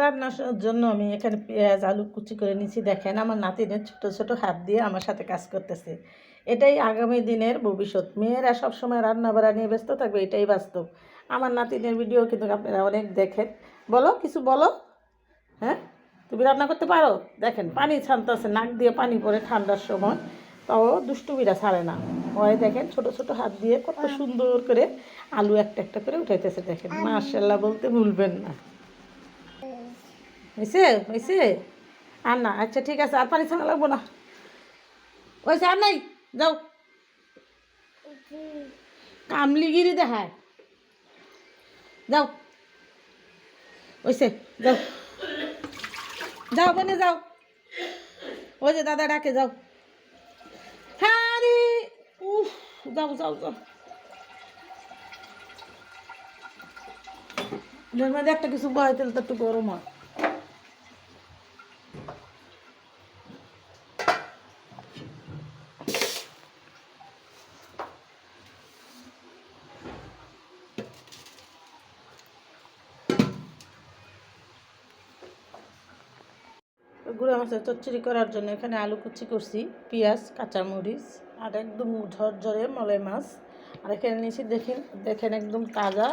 রান্নার জন্য আমি এখানে পেঁয়াজ আলু কুচি করে নিয়েছি। দেখেন আমার নাতিনের ছোট ছোট হাত দিয়ে আমার সাথে কাজ করতেছে। এটাই আগামী দিনের ভবিষ্যৎ। মেয়েরা সবসময় রান্না বাড়া নিয়ে ব্যস্ত থাকবে, এটাই বাস্তব। আমার নাতিনের ভিডিও কিন্তু আপনারা অনেক দেখেন। বলো কিছু বলো। হ্যাঁ, তুমি রান্না করতে পারো? দেখেন পানি ছানতেছে, নাক দিয়ে পানি পড়ে ঠান্ডার সময়, তাও দুষ্টুমিরা ছাড়ে না। ওই দেখেন ছোট ছোট হাত দিয়ে কত সুন্দর করে আলু একটা একটা করে উঠাইতেছে। দেখেন মাশাআল্লাহ বলতে ভুলবেন না। হয়েছে হয়েছে? আর না? আচ্ছা ঠিক আছে, আর পানি ছানা লাগবো না। হয়েছে, আর নাই, যাও। কামলিগিরি দেখায়, যাও। হয়েছে, যাও যাও বোনে যাও। ওই যে দাদা ডাকে, যাও। হ্যাঁ রে, উফ, যাও যাও যাও। এর মধ্যে একটা কিছু বয় তেল তো একটু গরম হয়। গুঁড়া মাছের চচ্চড়ি করার জন্য এখানে আলু কুচি করছি, পেঁয়াজ কাঁচামরিচ আর একদম ঝরঝরে মলাই মাছ। আর এখানে নিয়েছি দেখেন দেখেন একদম তাজা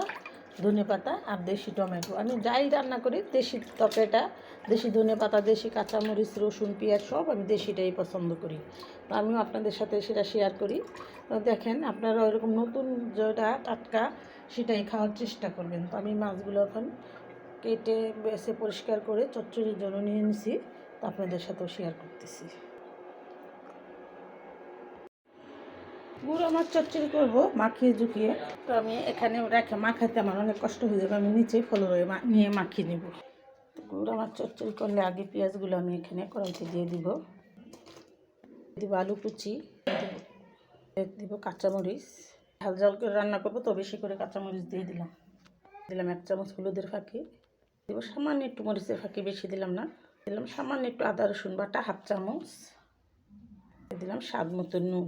ধনেপাতা আর দেশি টমেটো। আমি যাই রান্না করি দেশি তরকারিটা, দেশি ধনেপাতা, দেশি কাঁচামরিচ, রসুন, পেঁয়াজ সব আমি দেশিটাই পছন্দ করি। তো আমিও আপনাদের সাথে সেটা শেয়ার করি। তো দেখেন আপনারা ওইরকম নতুন যেটা টাটকা সেটাই খাওয়ার চেষ্টা করবেন। তো আমি মাছগুলো এখন কেটে বেছে পরিষ্কার করে চচ্চড়ির জন্য নিয়ে নিছি, তো আপনাদের সাথেও শেয়ার করতেছি। গুঁড়ো মাছ চচ্চড়ি করবো মাখিয়ে ঝুঁকিয়ে। তো আমি এখানে রেখে মাখাতে আমার অনেক কষ্ট হয়ে যাবে, আমি নিচেই ফলো রয়ে নিয়ে মাখিয়ে নেব। গুঁড়ো মাছ চচ্চড়ি করলে আগে পেঁয়াজগুলো আমি এখানে কড়াইতে দিয়ে দিব আলু কুচি, দিব কাঁচামরিচ। ঝাল ঝাল করে রান্না করবো তো বেশি করে কাঁচামরিচ দিয়ে দিলাম 1 চামচ হলুদের ফাঁকি দিব, সামান্য একটু মরিচের ফাঁকি, বেশি দিলাম না। দিলাম সামান্য একটু আদা রসুন বাটা 1/2 চামচ, দিলাম স্বাদ মতো নুন।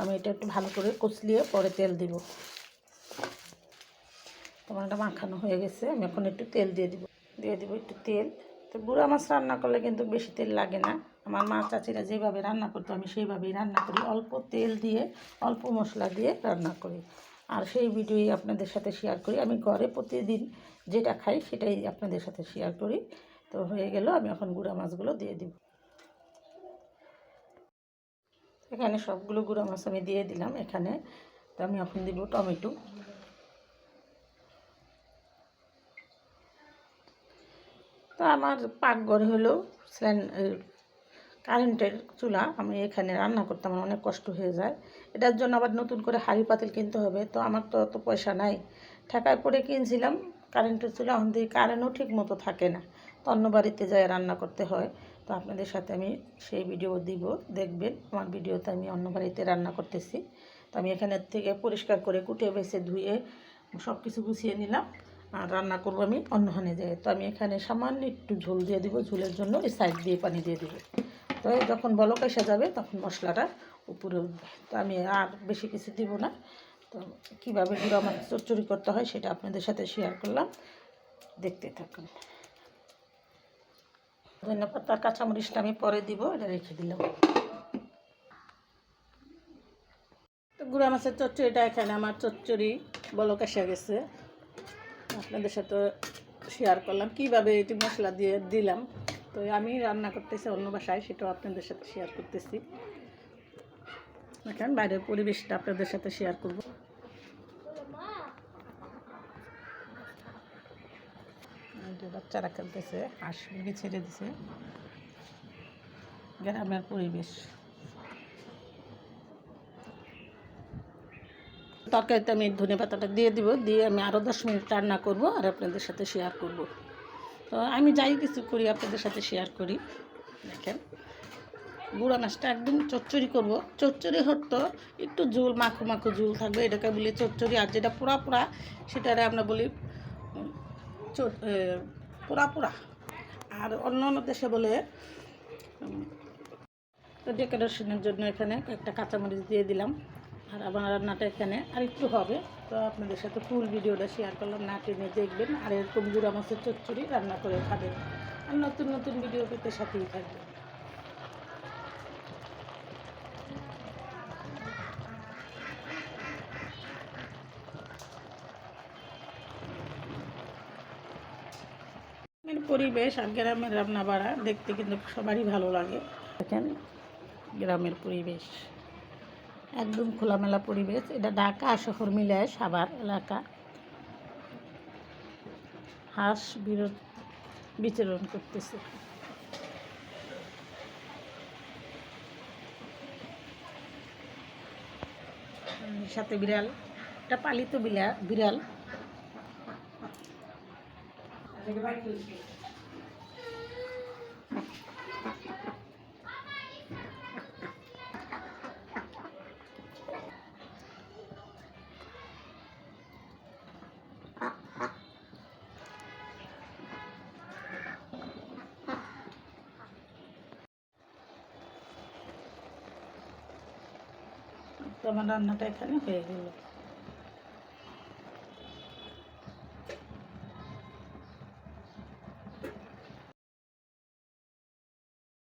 আমি এটা একটু ভালো করে কষলিয়ে পরে তেল দিব। টমেটোটা মাখানো হয়ে গেছে, আমি এখন একটু তেল দিয়ে দিব একটু তেল। তো গুঁড়া মাছ রান্না করলে কিন্তু বেশি তেল লাগে না। আমার মা চাচিরা যেভাবে রান্না করতো আমি সেইভাবেই রান্না করি, অল্প তেল দিয়ে অল্প মশলা দিয়ে রান্না করি। আর সেই ভিডিওই আপনাদের সাথে শেয়ার করি। আমি ঘরে প্রতিদিন যেটা খাই সেটাই আপনাদের সাথে শেয়ার করি। তো হয়ে গেল, আমি এখন গুঁড়া মাছগুলো দিয়ে দিব। এখানে সবগুলো গুঁড়া মাছ আমি দিয়ে দিলাম এখানে। তো আমি এখন দিব টমেটো। তো আমার পাকঘরে হলো কারেন্টের চুলা, আমি এখানে রান্না করতে আমার অনেক কষ্ট হয়ে যায়। এটার জন্য আবার নতুন করে হাঁড়ি পাতিল কিনতে হবে, তো আমার তো অত পয়সা নাই। ঠেকায় পড়ে কিনছিলাম কারেন্টের চুলা, এখন দিয়ে কারেন্টও ঠিক মতো থাকে না, তো অন্য বাড়িতে যায় রান্না করতে হয়। তো আপনাদের সাথে আমি সেই ভিডিও দিব, দেখবেন আমার ভিডিওতে আমি অন্য বাড়িতে রান্না করতেছি। তো আমি এখানের থেকে পরিষ্কার করে কুটে বেছে ধুয়ে সব কিছু গুছিয়ে নিলাম, আর রান্না করবো আমি অন্যখানে যাই। তো আমি এখানে সামান্য একটু ঝোল দিয়ে দিব, ঝোলের জন্য এই সাইড দিয়ে পানি দিয়ে দিব। তো যখন বলক এসে যাবে তখন মশলাটা উপরে উঠবে। তো আমি আর বেশি কিছু দিব না। তো কীভাবে গুঁড়া মাছ চচ্চড়ি করতে হয় সেটা আপনাদের সাথে শেয়ার করলাম, দেখতে থাকুন। ধন্যপাতা কাঁচামরিচটা আমি পরে দিব, এটা রেখে দিলাম। তো গুঁড়া মাছের চচ্চড়িটা এখানে আমার চচ্চড়ি বলক এসে গেছে, আপনাদের সাথে শেয়ার করলাম কীভাবে এটি মশলা দিয়ে দিলাম। তো আমি রান্না করতেছি অন্য বাসায়, সেটাও আপনাদের সাথে শেয়ার করতেছি। এখন বাইরের পরিবেশটা আপনাদের সাথে শেয়ার করব। বাচ্চারা খেলতেছে, হাঁস মুরগি ছেড়ে দিছে, গ্রামের পরিবেশ। তরকারিতে আমি ধনেপাতাটা দিয়ে দিব, দিয়ে আমি আরও 10 মিনিট রান্না করব আর আপনাদের সাথে শেয়ার করব। তো আমি যাই কিছু করি আপনাদের সাথে শেয়ার করি। দেখেন গুঁড়া মাছটা একদম চচ্চড়ি করব। চচ্চড়ি হতো একটু ঝোল মাখো মাখো ঝোল থাকবে, এটাকে বলি চচ্চড়ি। আর যেটা পোড়া পোড়া সেটারে আমরা বলি পোড়া পোড়া, আর অন্য অন্য দেশে বলে। তো ডেকোরেশনের জন্য এখানে একটা কাঁচামরিচ দিয়ে দিলাম, আর আমার রান্নাটা এখানে আরেকটু হবে, তো আপনাদের সাথে ফুল ভিডিওটা শেয়ার করলাম, না টেনে দেখবেন আর এরকম গুঁড়া মাছের চচ্চড়ি রান্না করে খাবেন আর নতুন নতুন ভিডিও পেতে সাথেই থাকবেন। পরিবেশ আর গ্রামের রান্না বাড়া দেখতে কিন্তু সবারই ভালো লাগে। দেখেন গ্রামের পরিবেশ একদম খোলামেলা পরিবেশ, এটা ঢাকা শহর মিলায় সাভার এলাকা। হাঁস বিচরণ করতেছে, সাথে বিড়াল, এটা পালিত বিড়াল। তো আমার রান্নাটা এখানে হয়ে গেল।